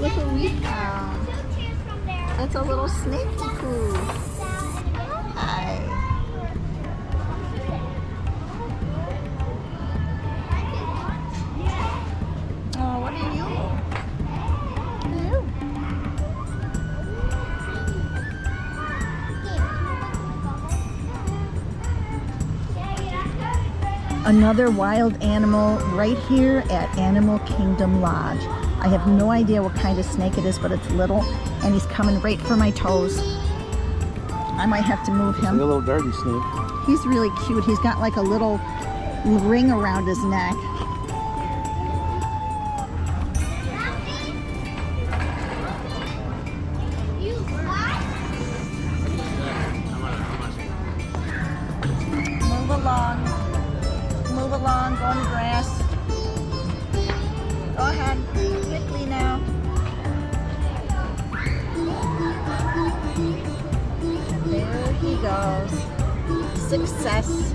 Look what we found. It's a little snakey poo. Hi. Oh, what are you? Another wild animal right here at Animal Kingdom Lodge. I have no idea what kind of snake it is, but it's little and he's coming right for my toes. I might have to move him. Like a little garden snake. He's really cute. He's got like a little ring around his neck. Move along. Move along. Go in the grass. Go ahead. Quickly now. There he goes. Success.